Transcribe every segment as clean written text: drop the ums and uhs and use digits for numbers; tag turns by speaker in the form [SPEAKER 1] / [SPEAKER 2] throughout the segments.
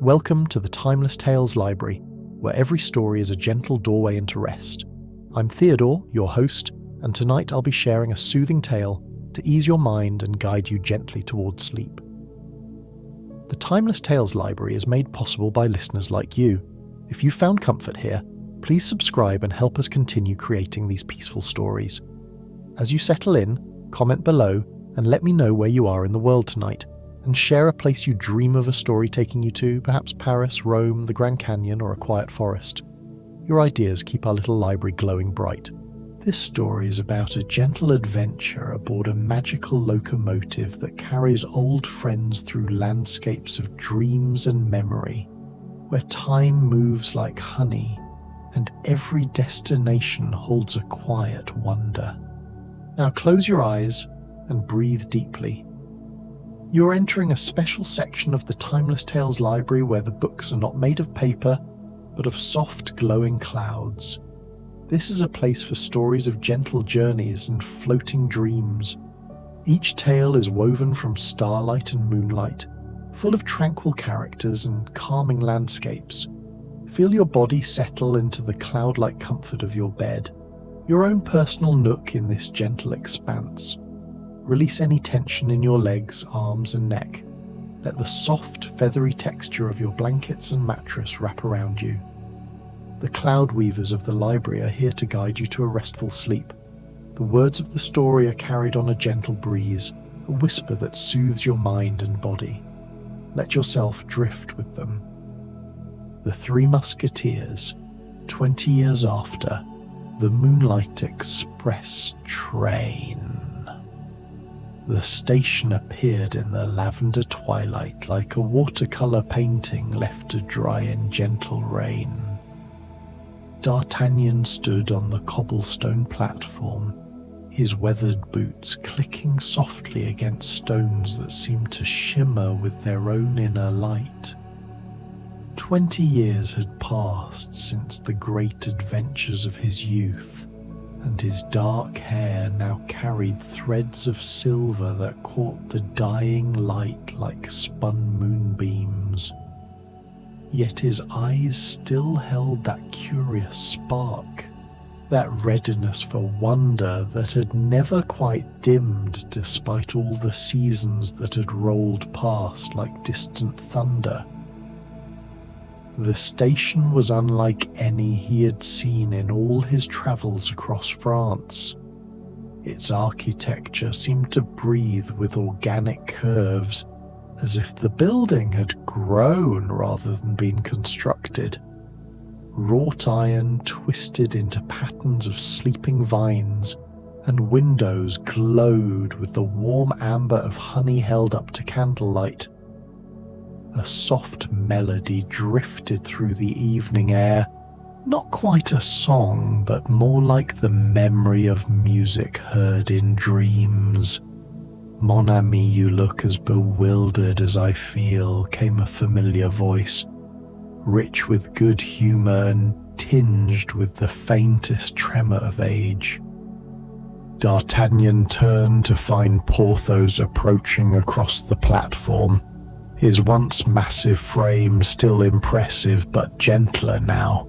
[SPEAKER 1] Welcome to the Timeless Tales Library, where every story is a gentle doorway into rest. I'm Theodore, your host, and tonight I'll be sharing a soothing tale to ease your mind and guide you gently towards sleep. The Timeless Tales Library is made possible by listeners like you. If you found comfort here, please subscribe and help us continue creating these peaceful stories. As you settle in, comment below and let me know where you are in the world tonight, and share a place you dream of a story taking you to, perhaps Paris, Rome, the Grand Canyon, or a quiet forest. Your ideas keep our little library glowing bright. This story is about a gentle adventure aboard a magical locomotive that carries old friends through landscapes of dreams and memory, where time moves like honey and every destination holds a quiet wonder. Now close your eyes and breathe deeply. You're entering a special section of the Timeless Tales Library where the books are not made of paper, but of soft, glowing clouds. This is a place for stories of gentle journeys and floating dreams. Each tale is woven from starlight and moonlight, full of tranquil characters and calming landscapes. Feel your body settle into the cloud-like comfort of your bed, your own personal nook in this gentle expanse. Release any tension in your legs, arms, and neck. Let the soft, feathery texture of your blankets and mattress wrap around you. The cloud weavers of the library are here to guide you to a restful sleep. The words of the story are carried on a gentle breeze, a whisper that soothes your mind and body. Let yourself drift with them. The Three Musketeers, 20 years after, the Moonlight Express Train. The station appeared in the lavender twilight like a watercolor painting left to dry in gentle rain. D'Artagnan stood on the cobblestone platform, his weathered boots clicking softly against stones that seemed to shimmer with their own inner light. 20 years had passed since the great adventures of his youth, and his dark hair now carried threads of silver that caught the dying light like spun moonbeams. Yet his eyes still held that curious spark, that readiness for wonder that had never quite dimmed despite all the seasons that had rolled past like distant thunder. The station was unlike any he had seen in all his travels across France. Its architecture seemed to breathe with organic curves, as if the building had grown rather than been constructed. Wrought iron twisted into patterns of sleeping vines, and windows glowed with the warm amber of honey held up to candlelight. A soft melody drifted through the evening air, not quite a song, but more like the memory of music heard in dreams. "Mon ami, you look as bewildered as I feel," came a familiar voice, rich with good humor and tinged with the faintest tremor of age. D'Artagnan turned to find Porthos approaching across the platform, his once massive frame still impressive but gentler now,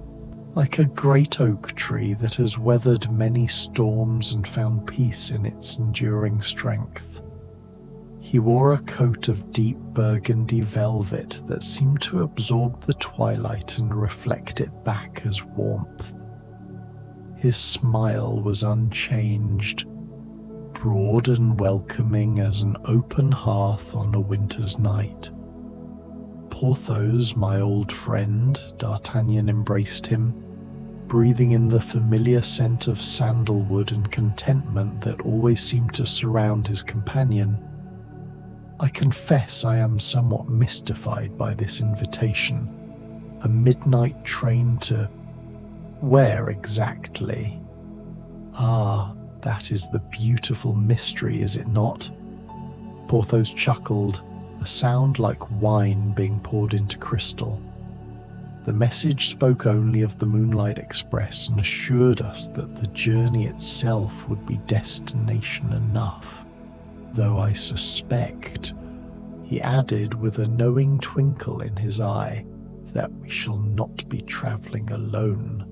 [SPEAKER 1] like a great oak tree that has weathered many storms and found peace in its enduring strength. He wore a coat of deep burgundy velvet that seemed to absorb the twilight and reflect it back as warmth. His smile was unchanged, broad and welcoming as an open hearth on a winter's night. "Porthos, my old friend," D'Artagnan embraced him, breathing in the familiar scent of sandalwood and contentment that always seemed to surround his companion. "I confess I am somewhat mystified by this invitation. A midnight train to... where exactly?" "Ah, that is the beautiful mystery, is it not?" Porthos chuckled, a sound like wine being poured into crystal. The message spoke only of the Moonlight Express and assured us that the journey itself would be destination enough, though I suspect He added with a knowing twinkle in his eye that we shall not be travelling alone.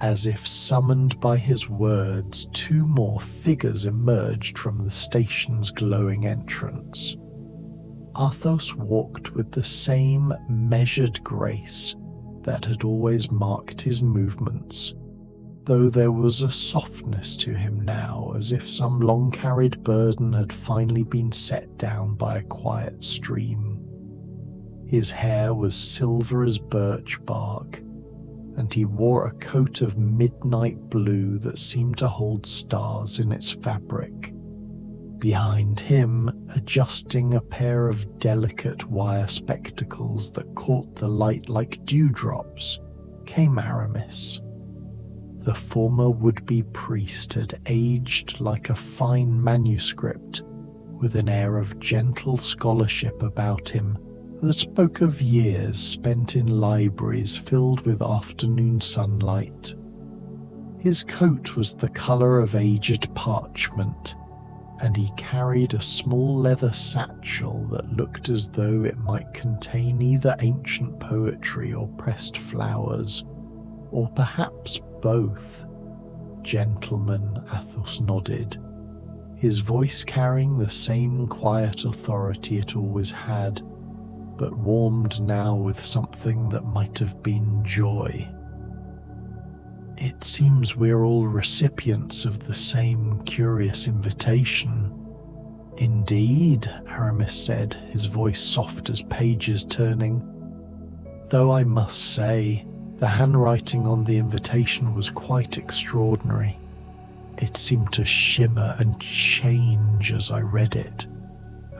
[SPEAKER 1] As if summoned by his words, two more figures emerged from the station's glowing entrance. Athos walked with the same measured grace that had always marked his movements, though there was a softness to him now, as if some long-carried burden had finally been set down by a quiet stream. His hair was silver as birch bark, and he wore a coat of midnight blue that seemed to hold stars in its fabric. Behind him, adjusting a pair of delicate wire spectacles that caught the light like dewdrops, came Aramis. The former would-be priest had aged like a fine manuscript, with an air of gentle scholarship about him that spoke of years spent in libraries filled with afternoon sunlight. His coat was the colour of aged parchment, and he carried a small leather satchel that looked as though it might contain either ancient poetry or pressed flowers, or perhaps both. Gentlemen, Athos nodded, his voice carrying the same quiet authority it always had, but warmed now with something that might have been joy. It seems we're all recipients of the same curious invitation. Indeed, Aramis said, his voice soft as pages turning. Though I must say, the handwriting on the invitation was quite extraordinary. It seemed to shimmer and change as I read it,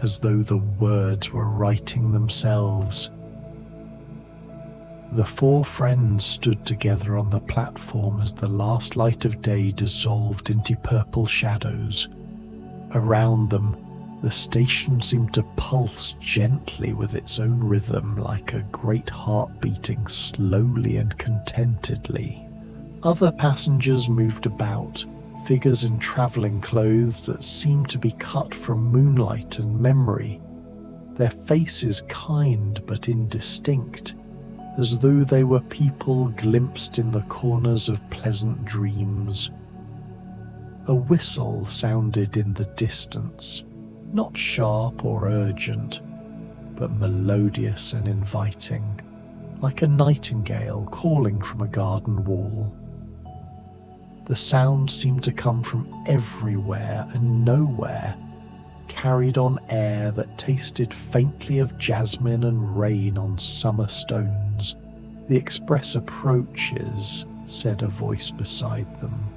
[SPEAKER 1] as though the words were writing themselves. The four friends stood together on the platform as the last light of day dissolved into purple shadows. Around them, the station seemed to pulse gently with its own rhythm, like a great heart beating slowly and contentedly. Other passengers moved about, figures in travelling clothes that seemed to be cut from moonlight and memory, their faces kind but indistinct, as though they were people glimpsed in the corners of pleasant dreams. A whistle sounded in the distance, not sharp or urgent, but melodious and inviting, like a nightingale calling from a garden wall. The sound seemed to come from everywhere and nowhere, carried on air that tasted faintly of jasmine and rain on summer stones. The express approaches, said a voice beside them.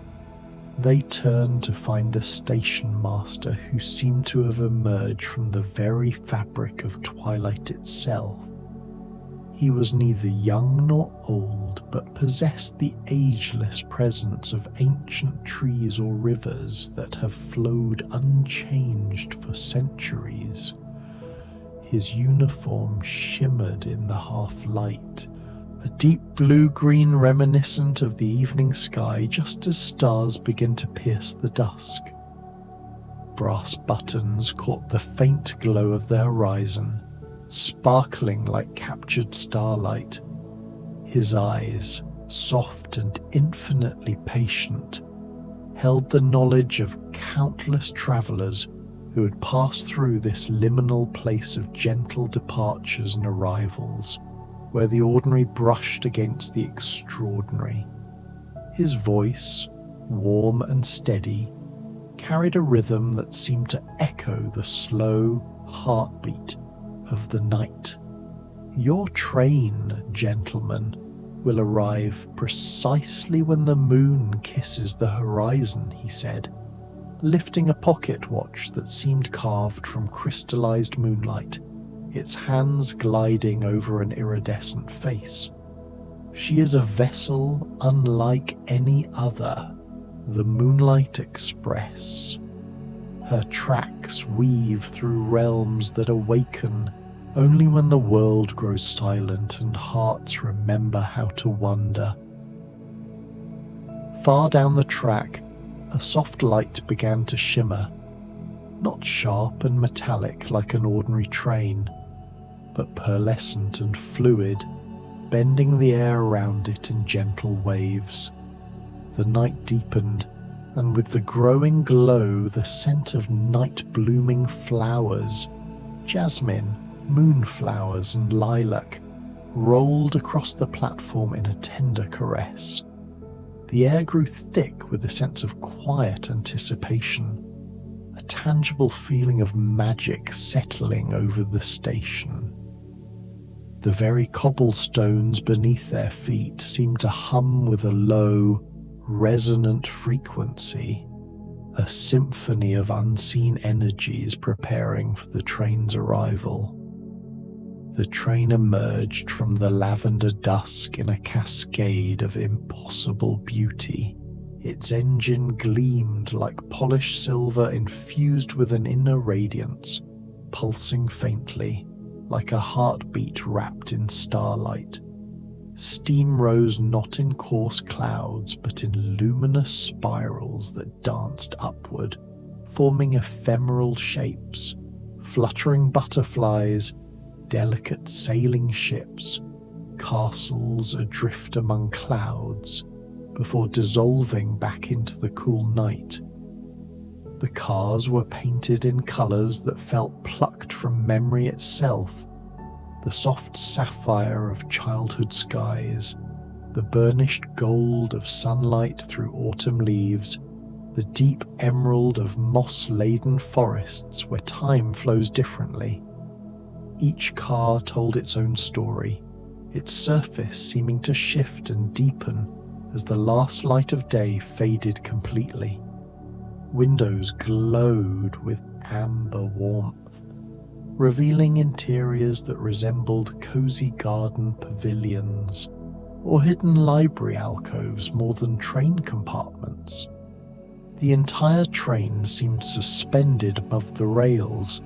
[SPEAKER 1] They turned to find a station master who seemed to have emerged from the very fabric of twilight itself. He was neither young nor old, but possessed the ageless presence of ancient trees or rivers that have flowed unchanged for centuries. His uniform shimmered in the half-light, a deep blue-green reminiscent of the evening sky just as stars begin to pierce the dusk. Brass buttons caught the faint glow of the horizon, sparkling like captured starlight. His eyes, soft and infinitely patient, held the knowledge of countless travellers who had passed through this liminal place of gentle departures and arrivals, where the ordinary brushed against the extraordinary. His voice, warm and steady, carried a rhythm that seemed to echo the slow heartbeat of the night. Your train, gentlemen, will arrive precisely when the moon kisses the horizon, he said, lifting a pocket watch that seemed carved from crystallized moonlight, its hands gliding over an iridescent face. She is a vessel unlike any other, the Moonlight Express. Her tracks weave through realms that awaken only when the world grows silent and hearts remember how to wonder. Far down the track, a soft light began to shimmer. not sharp and metallic like an ordinary train, but pearlescent and fluid, bending the air around it in gentle waves. The night deepened, and with the growing glow, the scent of night-blooming flowers, jasmine, moonflowers, and lilac, rolled across the platform in a tender caress. The air grew thick with a sense of quiet anticipation, a tangible feeling of magic settling over the station. The very cobblestones beneath their feet seemed to hum with a low, resonant frequency, a symphony of unseen energies preparing for the train's arrival. The train emerged from the lavender dusk in a cascade of impossible beauty. Its engine gleamed like polished silver infused with an inner radiance, pulsing faintly, like a heartbeat wrapped in starlight. Steam rose not in coarse clouds, but in luminous spirals that danced upward, forming ephemeral shapes, fluttering butterflies, delicate sailing ships, castles adrift among clouds, before dissolving back into the cool night. The cars were painted in colours that felt plucked from memory itself, the soft sapphire of childhood skies, the burnished gold of sunlight through autumn leaves, the deep emerald of moss-laden forests where time flows differently. Each car told its own story, its surface seeming to shift and deepen as the last light of day faded completely. Windows glowed with amber warmth, revealing interiors that resembled cozy garden pavilions or hidden library alcoves more than train compartments. The entire train seemed suspended above the rails,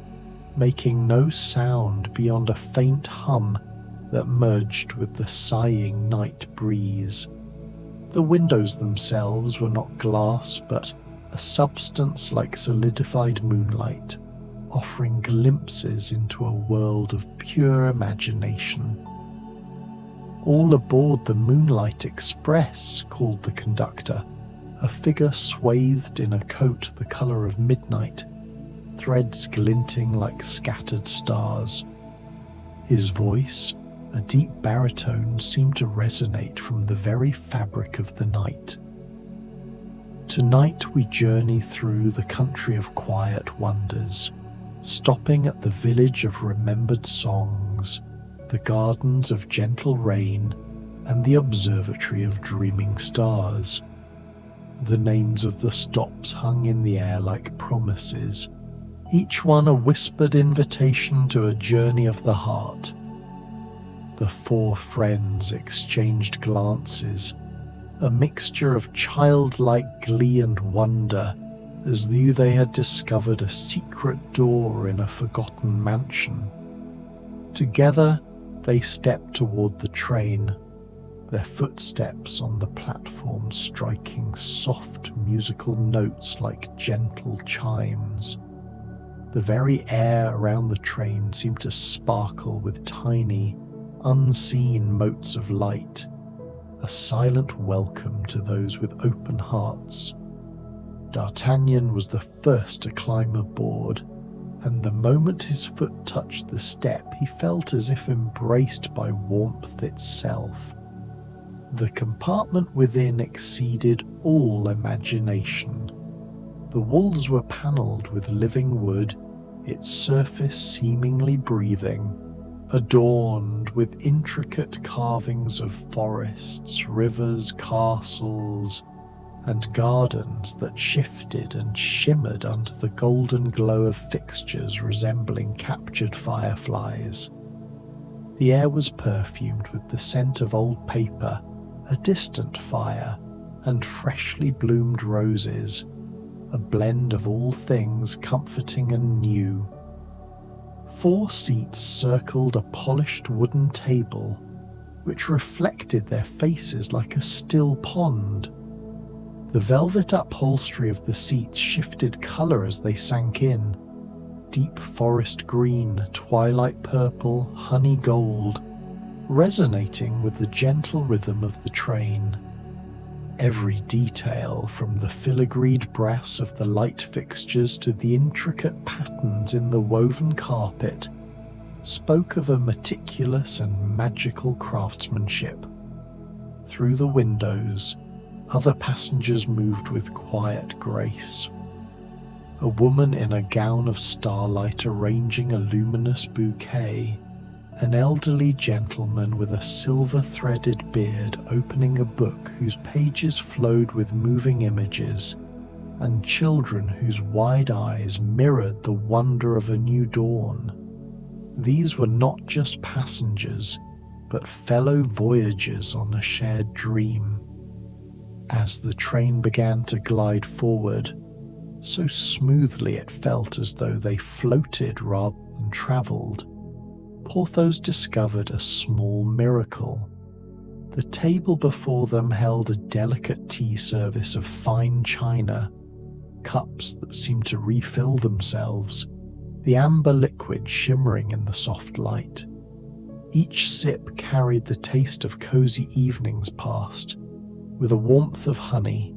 [SPEAKER 1] making no sound beyond a faint hum that merged with the sighing night breeze. The windows themselves were not glass, but a substance like solidified moonlight, offering glimpses into a world of pure imagination. "All aboard the Moonlight Express," called the conductor, a figure swathed in a coat the colour of midnight, threads glinting like scattered stars. His voice, a deep baritone, seemed to resonate from the very fabric of the night. Tonight we journey through the country of quiet wonders, stopping at the village of remembered songs, the gardens of gentle rain, and the observatory of dreaming stars. The names of the stops hung in the air like promises, each one a whispered invitation to a journey of the heart. The four friends exchanged glances, a mixture of childlike glee and wonder, as though they had discovered a secret door in a forgotten mansion. Together, they stepped toward the train, their footsteps on the platform striking soft musical notes like gentle chimes. The very air around the train seemed to sparkle with tiny, unseen motes of light, a silent welcome to those with open hearts. D'Artagnan was the first to climb aboard, and the moment his foot touched the step, he felt as if embraced by warmth itself. The compartment within exceeded all imagination. The walls were panelled with living wood, its surface seemingly breathing, adorned with intricate carvings of forests, rivers, castles, and gardens that shifted and shimmered under the golden glow of fixtures resembling captured fireflies. The air was perfumed with the scent of old paper, a distant fire, and freshly bloomed roses, a blend of all things comforting and new. 4 seats circled a polished wooden table, which reflected their faces like a still pond. The velvet upholstery of the seats shifted colour as they sank in, deep forest green, twilight purple, honey gold, resonating with the gentle rhythm of the train. Every detail, from the filigreed brass of the light fixtures to the intricate patterns in the woven carpet, spoke of a meticulous and magical craftsmanship. Through the windows, other passengers moved with quiet grace. A woman in a gown of starlight arranging a luminous bouquet, an elderly gentleman with a silver-threaded beard opening a book whose pages flowed with moving images, and children whose wide eyes mirrored the wonder of a new dawn. These were not just passengers, but fellow voyagers on a shared dream. As the train began to glide forward, so smoothly it felt as though they floated rather than travelled, Porthos discovered a small miracle. The table before them held a delicate tea service of fine china, cups that seemed to refill themselves, the amber liquid shimmering in the soft light. Each sip carried the taste of cozy evenings past, with a warmth of honey,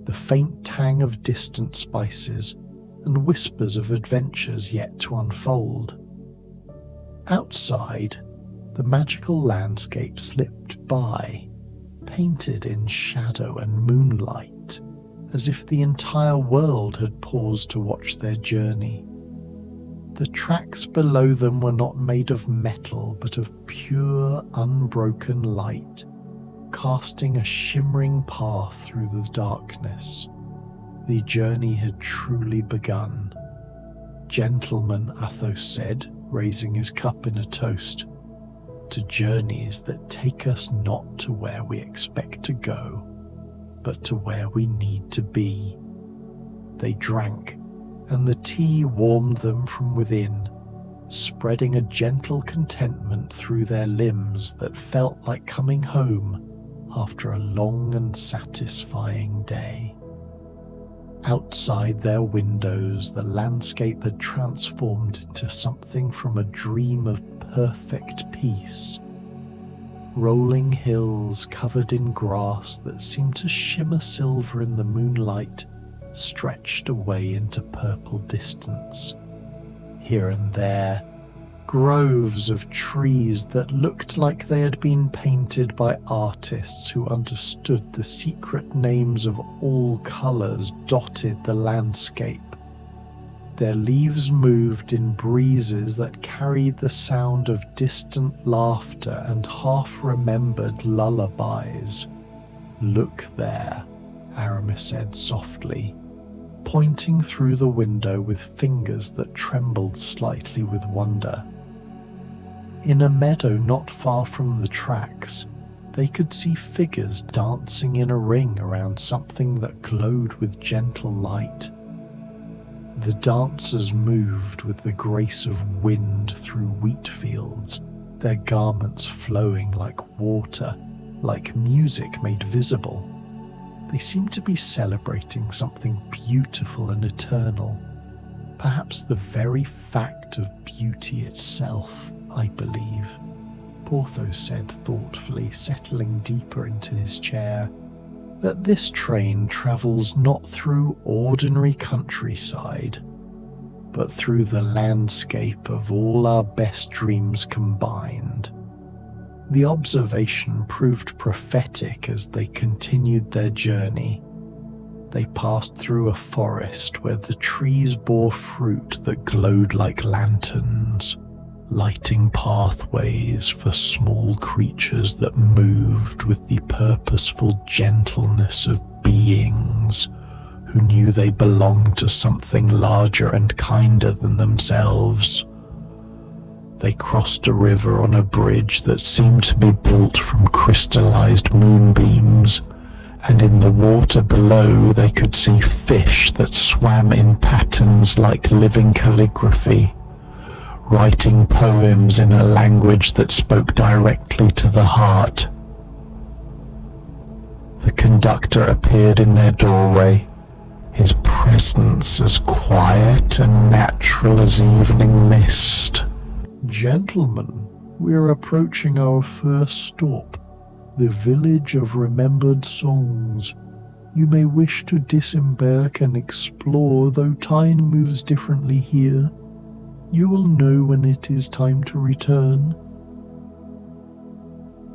[SPEAKER 1] the faint tang of distant spices, and whispers of adventures yet to unfold. Outside, the magical landscape slipped by, painted in shadow and moonlight, as if the entire world had paused to watch their journey. The tracks below them were not made of metal, but of pure, unbroken light, casting a shimmering path through the darkness. The journey had truly begun. "Gentlemen," Athos said, raising his cup in a toast, "to journeys that take us not to where we expect to go, but to where we need to be." They drank, and the tea warmed them from within, spreading a gentle contentment through their limbs that felt like coming home after a long and satisfying day. Outside their windows, the landscape had transformed into something from a dream of perfect peace. Rolling hills covered in grass that seemed to shimmer silver in the moonlight stretched away into purple distance. Here and there, groves of trees that looked like they had been painted by artists who understood the secret names of all colors dotted the landscape. Their leaves moved in breezes that carried the sound of distant laughter and half-remembered lullabies. "Look there," Aramis said softly, pointing through the window with fingers that trembled slightly with wonder. In a meadow not far from the tracks, they could see figures dancing in a ring around something that glowed with gentle light. The dancers moved with the grace of wind through wheat fields, their garments flowing like water, like music made visible. They seemed to be celebrating something beautiful and eternal, perhaps the very fact of beauty itself, I believe, Porthos said thoughtfully, settling deeper into his chair, that this train travels not through ordinary countryside, but through the landscape of all our best dreams combined. The observation proved prophetic as they continued their journey. They passed through a forest where the trees bore fruit that glowed like lanterns, lighting pathways for small creatures that moved with the purposeful gentleness of beings who knew they belonged to something larger and kinder than themselves. They crossed a river on a bridge that seemed to be built from crystallized moonbeams, and in the water below they could see fish that swam in patterns like living calligraphy, writing poems in a language that spoke directly to the heart. The conductor appeared in their doorway,
[SPEAKER 2] his presence as quiet and natural as evening mist.
[SPEAKER 1] Gentlemen, we're approaching our first stop, the village of remembered songs. You may wish to disembark and explore, though time moves differently here. You will know when it is time to return.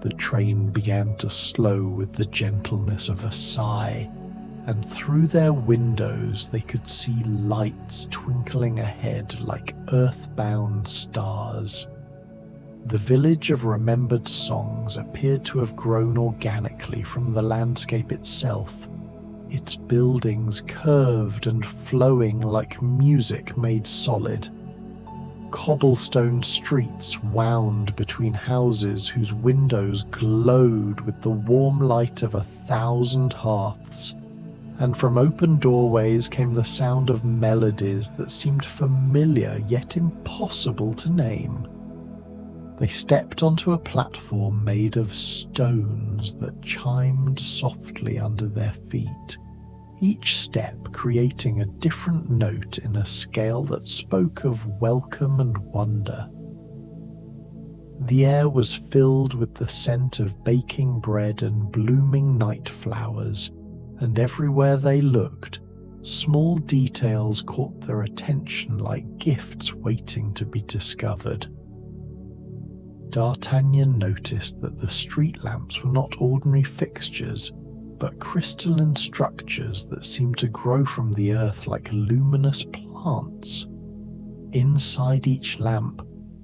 [SPEAKER 1] The train began to slow with the gentleness of a sigh, and through their windows they could see lights twinkling ahead like earthbound stars. The village of remembered songs appeared to have grown organically from the landscape itself, its buildings curved and flowing like music made solid. Cobblestone streets wound between houses whose windows glowed with the warm light of 1,000 hearths, and from open doorways came the sound of melodies that seemed familiar yet impossible to name. They stepped onto a platform made of stones that chimed softly under their feet, each step creating a different note in a scale that spoke of welcome and wonder. The air was filled with the scent of baking bread and blooming night flowers, and everywhere they looked, small details caught their attention like gifts waiting to be discovered. D'Artagnan noticed that the street lamps were not ordinary fixtures, but crystalline structures that seemed to grow from the earth like luminous plants. Inside each lamp,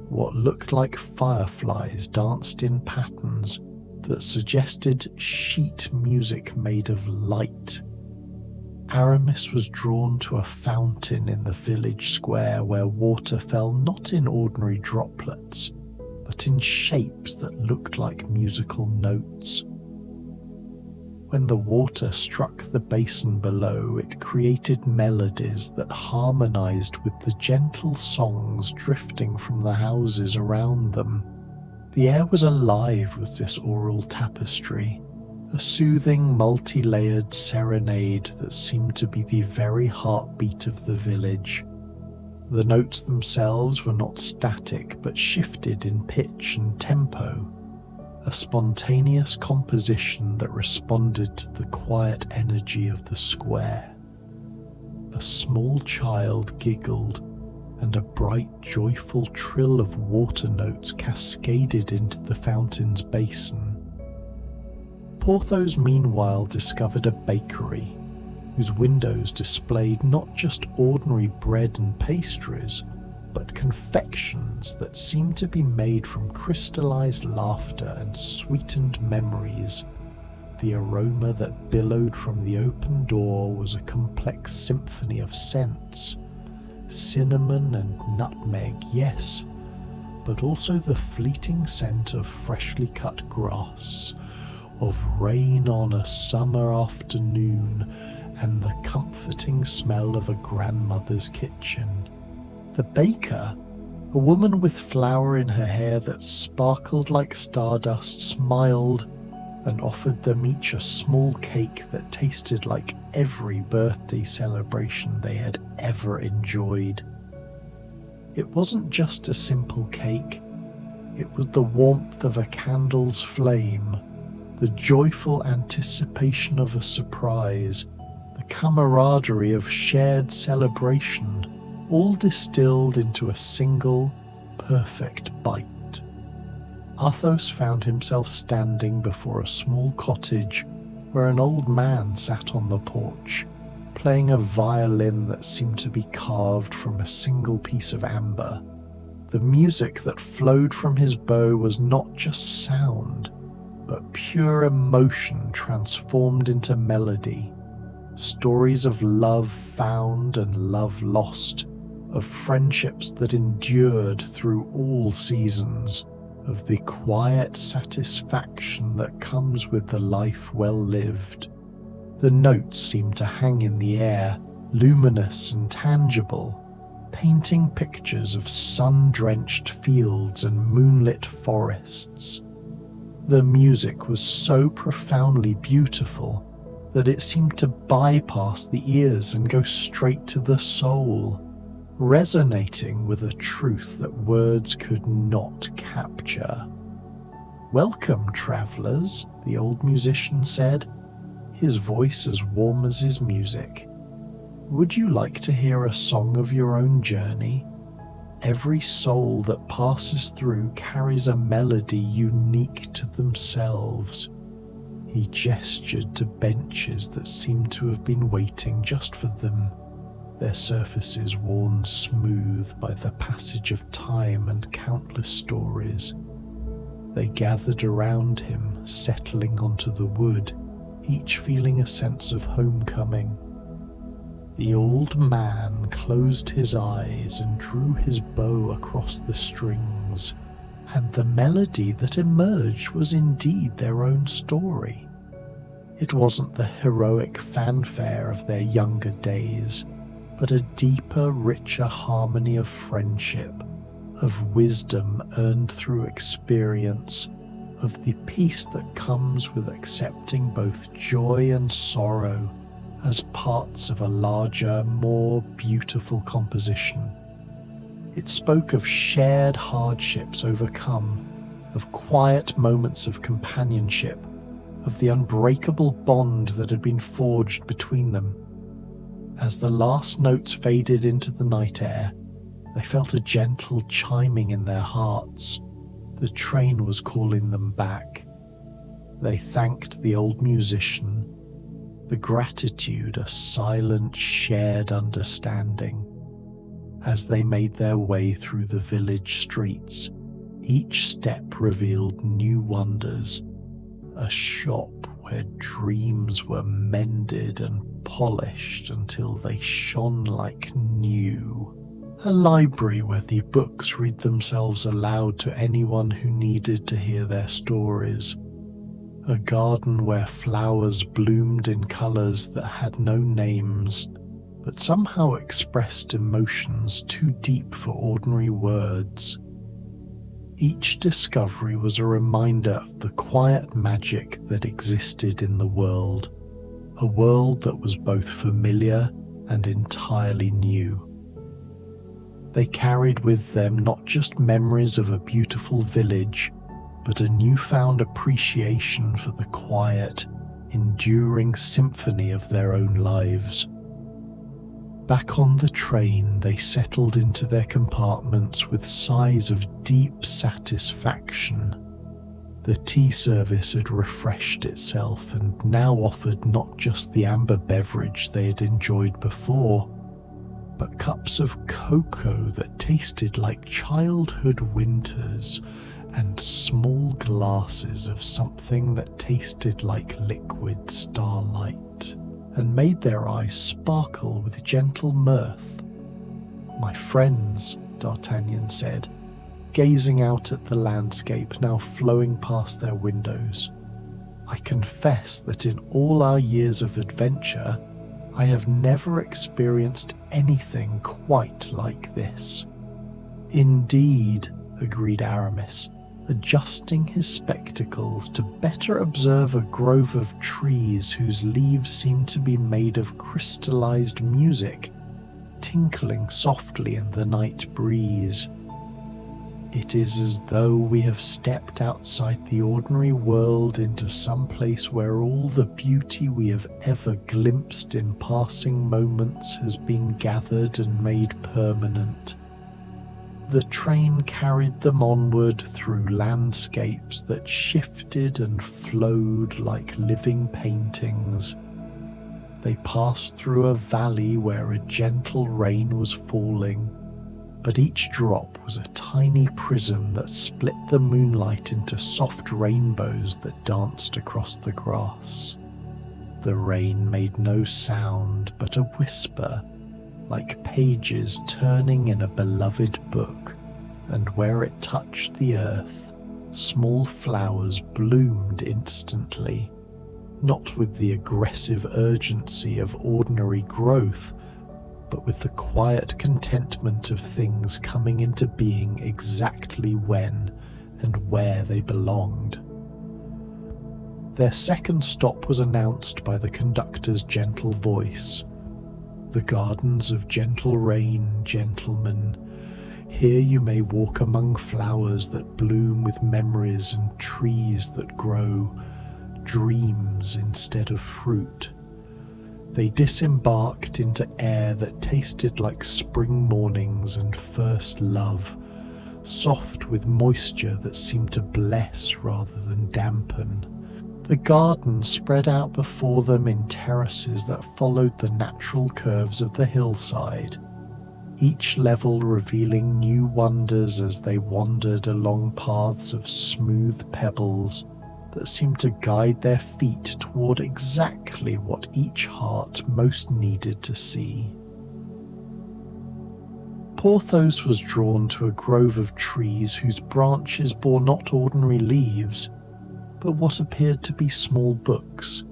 [SPEAKER 1] what looked like fireflies danced in patterns that suggested sheet music made of light. Aramis was drawn to a fountain in the village square where water fell not in ordinary droplets, but in shapes that looked like musical notes. When the water struck the basin below, it created melodies that harmonized with the gentle songs drifting from the houses around them. The air was alive with this aural tapestry, a soothing, multi-layered serenade that seemed to be the very heartbeat of the village. The notes themselves were not static, but shifted in pitch and tempo, a spontaneous composition that responded to the quiet energy of the square. A small child giggled, and a bright, joyful trill of water notes cascaded into the fountain's basin. Porthos meanwhile discovered a bakery, whose windows displayed not just ordinary bread and pastries, but confections that seemed to be made from crystallized laughter and sweetened memories. The aroma that billowed from the open door was a complex symphony of scents. Cinnamon and nutmeg, yes, but also the fleeting scent of freshly cut grass, of rain on a summer afternoon, and the comforting smell of a grandmother's kitchen. The baker, a woman with flour in her hair that sparkled like stardust, smiled and offered them each a small cake that tasted like every birthday celebration they had ever enjoyed. It wasn't just a simple cake, it was the warmth of a candle's flame, the joyful anticipation of a surprise, the camaraderie of shared celebration, all distilled into a single, perfect bite. Athos found himself standing before a small cottage where an old man sat on the porch, playing a violin that seemed to be carved from a single piece of amber. The music that flowed from his bow was not just sound, but pure emotion transformed into melody. Stories of love found and love lost, of friendships that endured through all seasons, of the quiet satisfaction that comes with the life well lived. The notes seemed to hang in the air, luminous and tangible, painting pictures of sun-drenched fields and moonlit forests. The music was so profoundly beautiful that it seemed to bypass the ears and go straight to the soul, resonating with a truth that words could not capture. "Welcome, travellers," the old musician said, his voice as warm as his music. "Would you like to hear a song of your own journey? Every soul that passes through carries a melody unique to themselves." He gestured to benches that seemed to have been waiting just for them, their surfaces worn smooth by the passage of time and countless stories. They gathered around him, settling onto the wood, each feeling a sense of homecoming. The old man closed his eyes and drew his bow across the strings, and the melody that emerged was indeed their own story. It wasn't the heroic fanfare of their younger days, but a deeper, richer harmony of friendship, of wisdom earned through experience, of the peace that comes with accepting both joy and sorrow as parts of a larger, more beautiful composition. It spoke of shared hardships overcome, of quiet moments of companionship, of the unbreakable bond that had been forged between them. As the last notes faded into the night air, they felt a gentle chiming in their hearts. The train was calling them back. They thanked the old musician, the gratitude a silent, shared understanding. As they made their way through the village streets, each step revealed new wonders. A shop where dreams were mended and polished until they shone like new. A library where the books read themselves aloud to anyone who needed to hear their stories. A garden where flowers bloomed in colours that had no names, but somehow expressed emotions too deep for ordinary words. Each discovery was a reminder of the quiet magic that existed in the world, a world that was both familiar and entirely new. They carried with them not just memories of a beautiful village, but a newfound appreciation for the quiet, enduring symphony of their own lives. Back on the train, they settled into their compartments with sighs of deep satisfaction. The tea service had refreshed itself and now offered not just the amber beverage they had enjoyed before, but cups of cocoa that tasted like childhood winters, and small glasses of something that tasted like liquid starlight, and made their eyes sparkle with gentle mirth. "My friends," D'Artagnan said, gazing out at the landscape now flowing past their windows, "I confess that in all our years of adventure, I have never experienced anything quite like this." "Indeed," agreed Aramis, adjusting his spectacles to better observe a grove of trees whose leaves seemed to be made of crystallized music, tinkling softly in the night breeze. "It is as though we have stepped outside the ordinary world into some place where all the beauty we have ever glimpsed in passing moments has been gathered and made permanent." The train carried them onward through landscapes that shifted and flowed like living paintings. They passed through a valley where a gentle rain was falling, but each drop was a tiny prism that split the moonlight into soft rainbows that danced across the grass. The rain made no sound but a whisper, like pages turning in a beloved book, and where it touched the earth, small flowers bloomed instantly, not with the aggressive urgency of ordinary growth, but with the quiet contentment of things coming into being exactly when and where they belonged. Their second stop was announced by the conductor's gentle voice. "The gardens of gentle rain, gentlemen. Here you may walk among flowers that bloom with memories and trees that grow dreams instead of fruit." They disembarked into air that tasted like spring mornings and first love, soft with moisture that seemed to bless rather than dampen. The garden spread out before them in terraces that followed the natural curves of the hillside, each level revealing new wonders as they wandered along paths of smooth pebbles that seemed to guide their feet toward exactly what each heart most needed to see. Porthos was drawn to a grove of trees whose branches bore not ordinary leaves, but what appeared to be small books.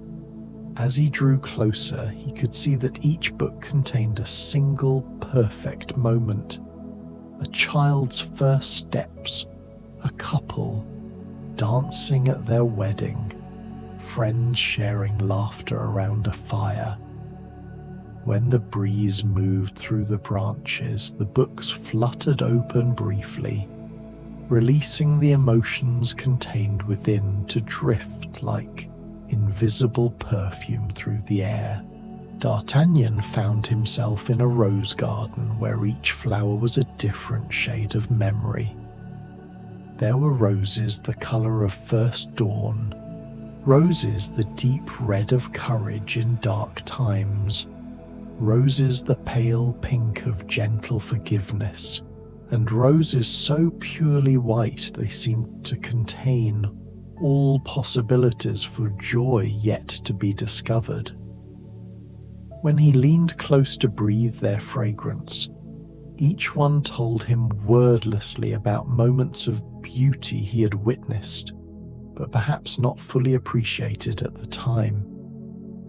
[SPEAKER 1] As he drew closer, he could see that each book contained a single perfect moment, a child's first steps, a couple dancing at their wedding, friends sharing laughter around a fire. When the breeze moved through the branches, the books fluttered open briefly, releasing the emotions contained within to drift like invisible perfume through the air. D'Artagnan found himself in a rose garden where each flower was a different shade of memory. There were roses the colour of first dawn, roses the deep red of courage in dark times, roses the pale pink of gentle forgiveness, and roses so purely white they seemed to contain all possibilities for joy yet to be discovered. When he leaned close to breathe their fragrance, each one told him wordlessly about moments of beauty he had witnessed, but perhaps not fully appreciated at the time.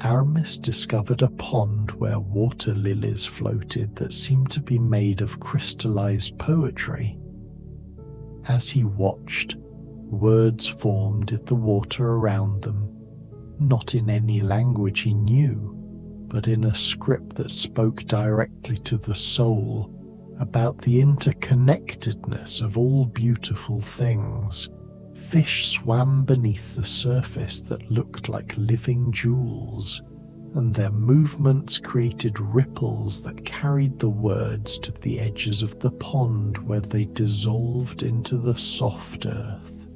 [SPEAKER 1] Aramis discovered a pond where water lilies floated that seemed to be made of crystallized poetry. As he watched, words formed in the water around them, not in any language he knew, but in a script that spoke directly to the soul about the interconnectedness of all beautiful things. Fish swam beneath the surface that looked like living jewels, and their movements created ripples that carried the words to the edges of the pond where they dissolved into the soft earth,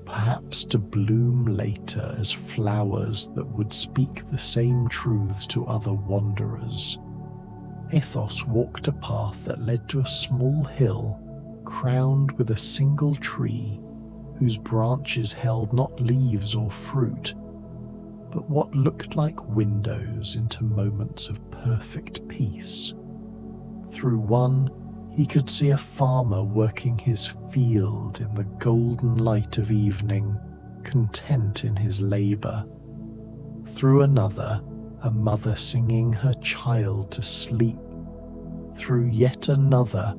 [SPEAKER 1] perhaps to bloom later as flowers that would speak the same truths to other wanderers. Athos walked a path that led to a small hill crowned with a single tree whose branches held not leaves or fruit, but what looked like windows into moments of perfect peace. Through one, he could see a farmer working his field in the golden light of evening, content in his labour. Through another, a mother singing her child to sleep. Through yet another,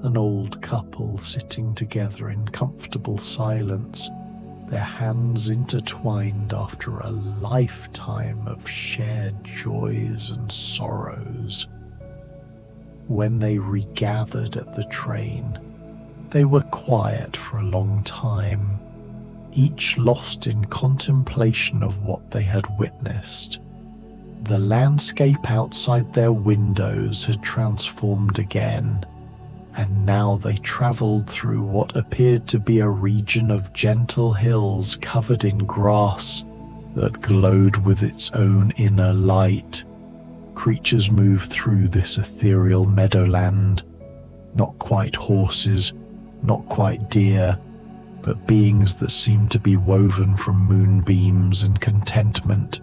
[SPEAKER 1] an old couple sitting together in comfortable silence, their hands intertwined after a lifetime of shared joys and sorrows. When they regathered at the train, they were quiet for a long time, each lost in contemplation of what they had witnessed. The landscape outside their windows had transformed again, and now they travelled through what appeared to be a region of gentle hills covered in grass that glowed with its own inner light. Creatures moved through this ethereal meadowland, not quite horses, not quite deer, but beings that seemed to be woven from moonbeams and contentment.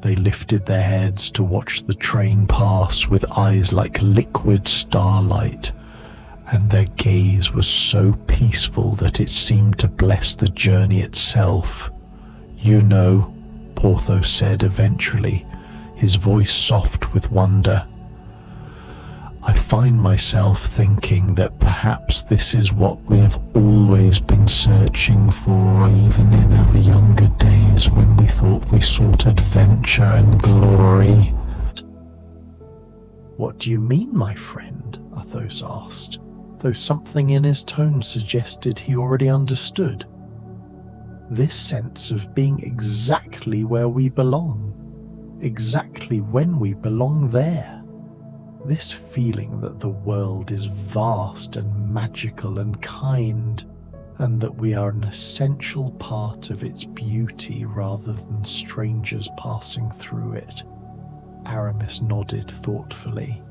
[SPEAKER 1] They lifted their heads to watch the train pass with eyes like liquid starlight, and their gaze was so peaceful that it seemed to bless the journey itself. "You know," Porthos said eventually, his voice soft with wonder, "I find myself thinking that perhaps this is what we have always been searching for, even in our younger days.
[SPEAKER 2] sought adventure and glory.
[SPEAKER 1] What do you mean, my friend? Athos asked, though something in his tone suggested he already understood. This sense of being exactly where we belong, exactly when we belong there. This feeling that the world is vast and magical and kind, and that we are an essential part of its beauty rather than strangers passing through it. Aramis nodded thoughtfully.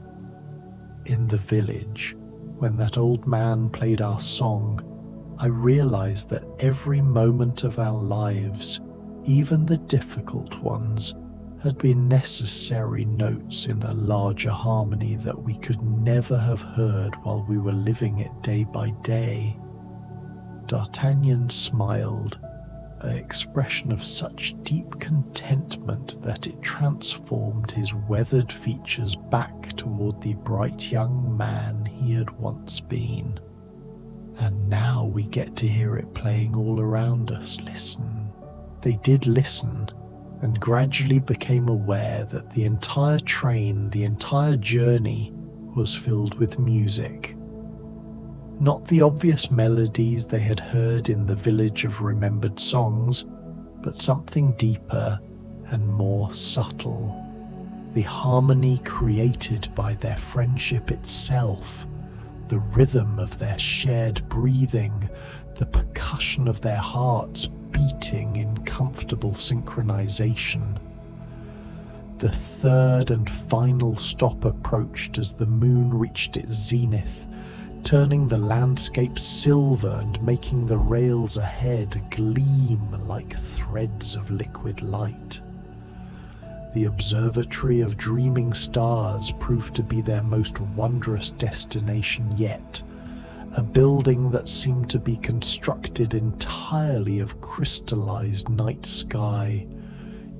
[SPEAKER 1] In the village, when that old man played our song, I realized that every moment of our lives, even the difficult ones, had been necessary notes in a larger harmony that we could never have heard while we were living it day by day. D'Artagnan smiled, an expression of such deep contentment that it transformed his weathered features back toward the bright young man he had once been. And now we get to hear it playing all around us. Listen. They did listen, and gradually became aware that the entire train, the entire journey, was filled with music. Not the obvious melodies they had heard in the village of remembered songs, but something deeper and more subtle. The harmony created by their friendship itself, the rhythm of their shared breathing, the percussion of their hearts beating in comfortable synchronization. The third and final stop approached as the moon reached its zenith, turning the landscape silver and making the rails ahead gleam like threads of liquid light. The observatory of dreaming stars proved to be their most wondrous destination yet, a building that seemed to be constructed entirely of crystallized night sky,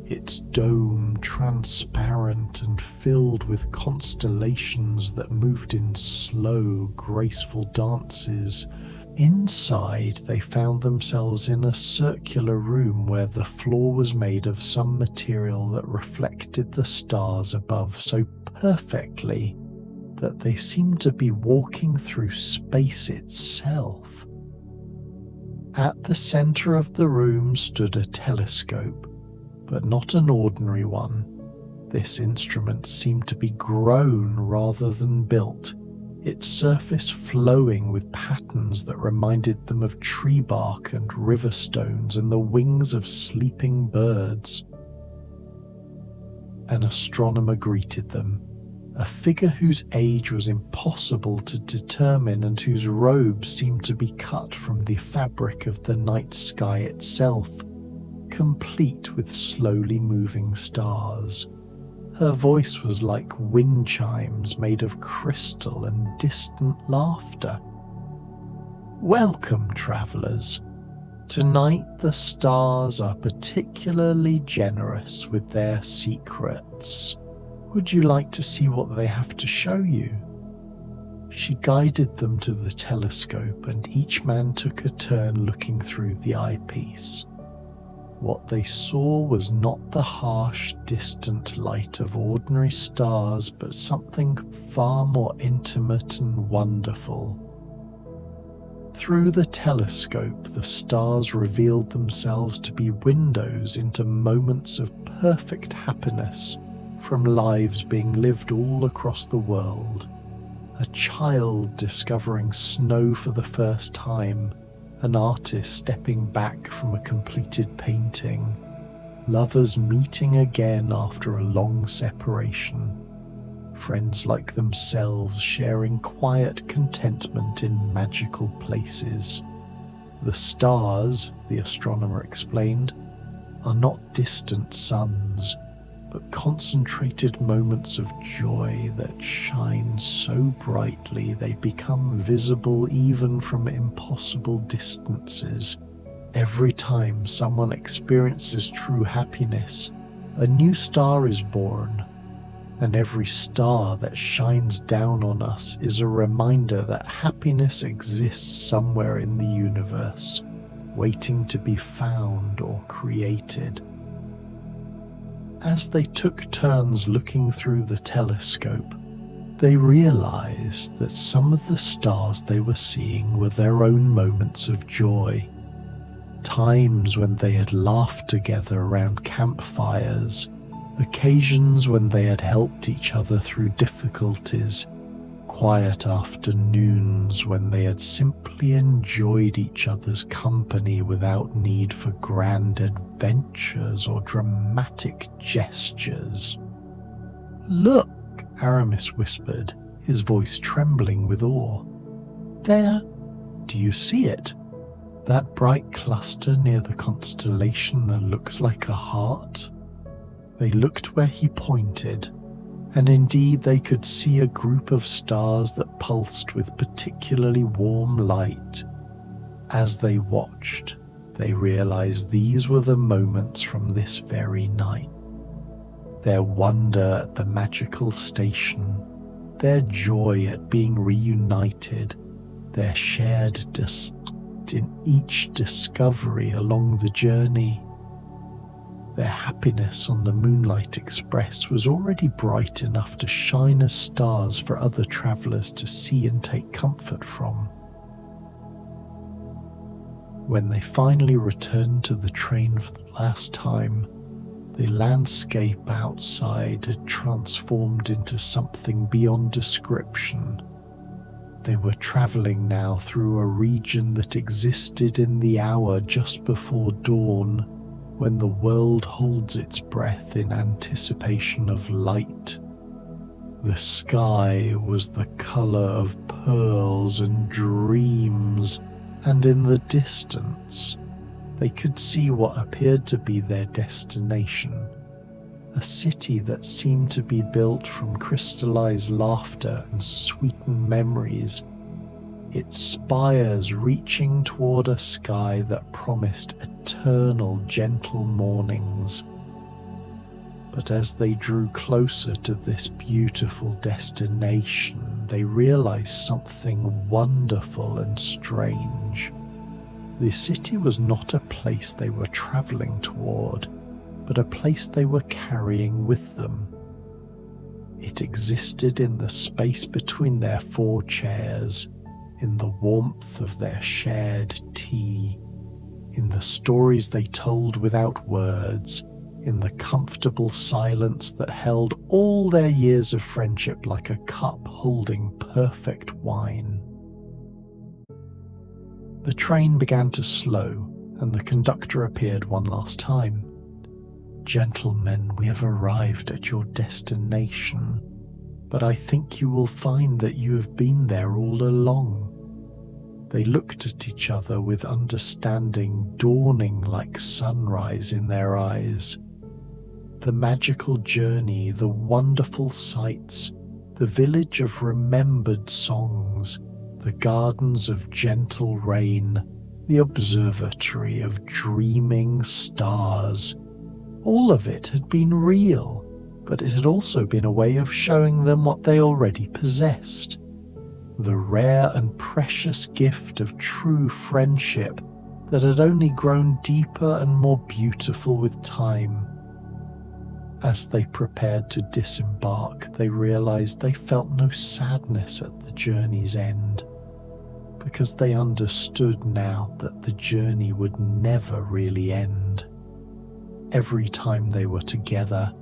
[SPEAKER 1] its dome transparent and filled with constellations that moved in slow, graceful dances. Inside, they found themselves in a circular room where the floor was made of some material that reflected the stars above so perfectly that they seemed to be walking through space itself. At the center of the room stood a telescope, but not an ordinary one. This instrument seemed to be grown rather than built, its surface flowing with patterns that reminded them of tree bark and river stones and the wings of sleeping birds. An astronomer greeted them, a figure whose age was impossible to determine and whose robe seemed to be cut from the fabric of the night sky itself, complete with slowly moving stars. Her voice was like wind chimes made of crystal and distant laughter. "Welcome, travelers. Tonight the stars are particularly generous with their secrets. Would you like to see what they have to show you?" She guided them to the telescope, and each man took a turn looking through the eyepiece. What they saw was not the harsh, distant light of ordinary stars, but something far more intimate and wonderful. Through the telescope, the stars revealed themselves to be windows into moments of perfect happiness from lives being lived all across the world. A child discovering snow for the first time, an artist stepping back from a completed painting, lovers meeting again after a long separation, friends like themselves sharing quiet contentment in magical places. The stars, the astronomer explained, are not distant suns, but concentrated moments of joy that shine so brightly they become visible even from impossible distances. Every time someone experiences true happiness, a new star is born, and every star that shines down on us is a reminder that happiness exists somewhere in the universe, waiting to be found or created. As they took turns looking through the telescope, they realized that some of the stars they were seeing were their own moments of joy. Times when they had laughed together around campfires, occasions when they had helped each other through difficulties, quiet afternoons when they had simply enjoyed each other's company without need for grand adventures or dramatic gestures. "Look," Aramis whispered, his voice trembling with awe. "There, do you see it? That bright cluster near the constellation that looks like a heart?" They looked where he pointed, and indeed they could see a group of stars that pulsed with particularly warm light. As they watched, they realized these were the moments from this very night. Their wonder at the magical station, their joy at being reunited, their shared delight in each discovery along the journey. Their happiness on the Moonlight Express was already bright enough to shine as stars for other travelers to see and take comfort from. When they finally returned to the train for the last time, the landscape outside had transformed into something beyond description. They were traveling now through a region that existed in the hour just before dawn, when the world holds its breath in anticipation of light. The sky was the color of pearls and dreams, and in the distance, they could see what appeared to be their destination, a city that seemed to be built from crystallized laughter and sweetened memories, its spires reaching toward a sky that promised eternal gentle mornings. But as they drew closer to this beautiful destination, they realized something wonderful and strange. The city was not a place they were traveling toward, but a place they were carrying with them. It existed in the space between their 4 chairs, in the warmth of their shared tea, in the stories they told without words, in the comfortable silence that held all their years of friendship like a cup holding perfect wine. The train began to slow, and the conductor appeared one last time. "Gentlemen, we have arrived at your destination, but I think you will find that you have been there all along." They looked at each other with understanding dawning like sunrise in their eyes. The magical journey, the wonderful sights, the village of remembered songs, the gardens of gentle rain, the observatory of dreaming stars, all of it had been real, but it had also been a way of showing them what they already possessed. The rare and precious gift of true friendship that had only grown deeper and more beautiful with time. As they prepared to disembark, they realized they felt no sadness at the journey's end, because they understood now that the journey would never really end. Every time they were together,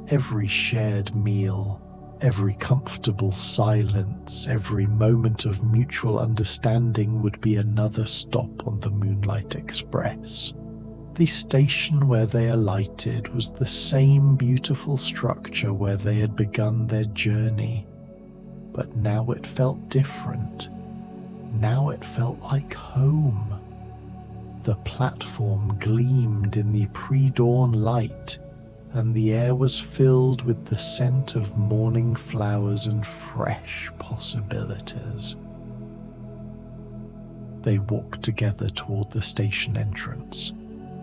[SPEAKER 1] every shared meal, every comfortable silence, every moment of mutual understanding would be another stop on the Moonlight Express. The station where they alighted was the same beautiful structure where they had begun their journey, but now it felt different. Now it felt like home. The platform gleamed in the pre-dawn light, and the air was filled with the scent of morning flowers and fresh possibilities. They walked together toward the station entrance,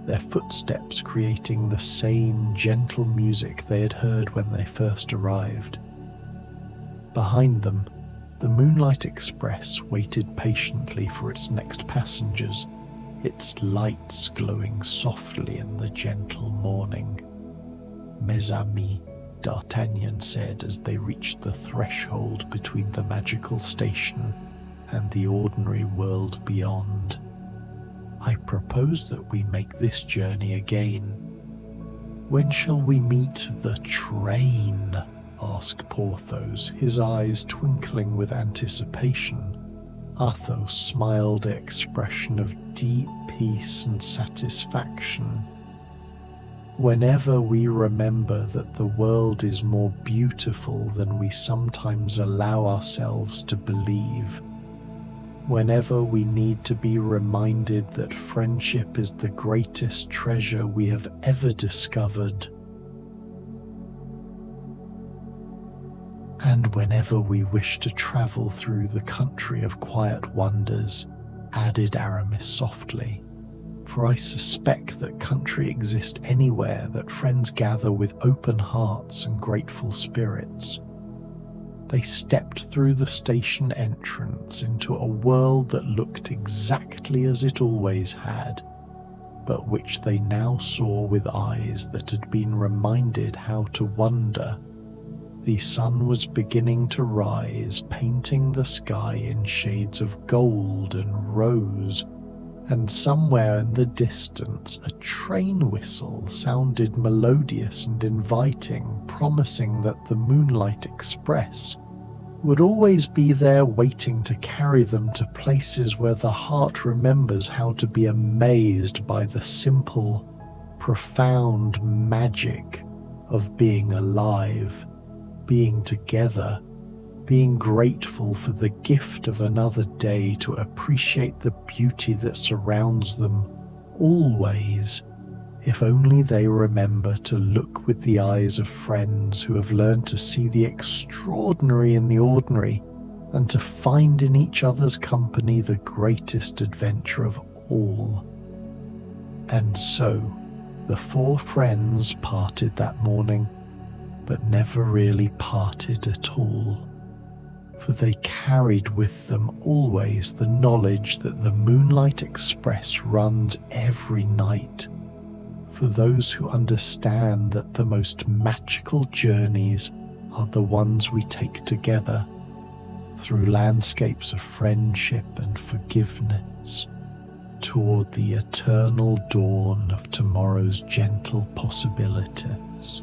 [SPEAKER 1] their footsteps creating the same gentle music they had heard when they first arrived. Behind them, the Moonlight Express waited patiently for its next passengers, its lights glowing softly in the gentle morning. mes amis, D'Artagnan said as they reached the threshold between the magical station and the ordinary world beyond. I propose that we make this journey again. When shall we meet the train? Asked Porthos, his eyes twinkling with anticipation. Athos smiled an expression of deep peace and satisfaction. Whenever we remember that the world is more beautiful than we sometimes allow ourselves to believe, whenever we need to be reminded that friendship is the greatest treasure we have ever discovered, and whenever we wish to travel through the country of quiet wonders, added Aramis softly, for I suspect that country exists anywhere that friends gather with open hearts and grateful spirits. They stepped through the station entrance into a world that looked exactly as it always had, but which they now saw with eyes that had been reminded how to wonder. The sun was beginning to rise, painting the sky in shades of gold and rose, and somewhere in the distance a train whistle sounded melodious and inviting, promising that the Moonlight Express would always be there waiting to carry them to places where the heart remembers how to be amazed by the simple, profound magic of being alive, being together, being grateful for the gift of another day, to appreciate the beauty that surrounds them always, if only they remember to look with the eyes of friends who have learned to see the extraordinary in the ordinary and to find in each other's company the greatest adventure of all. And so the four friends parted that morning, but never really parted at all, for they carried with them always the knowledge that the Moonlight Express runs every night, for those who understand that the most magical journeys are the ones we take together, through landscapes of friendship and forgiveness, toward the eternal dawn of tomorrow's gentle possibilities.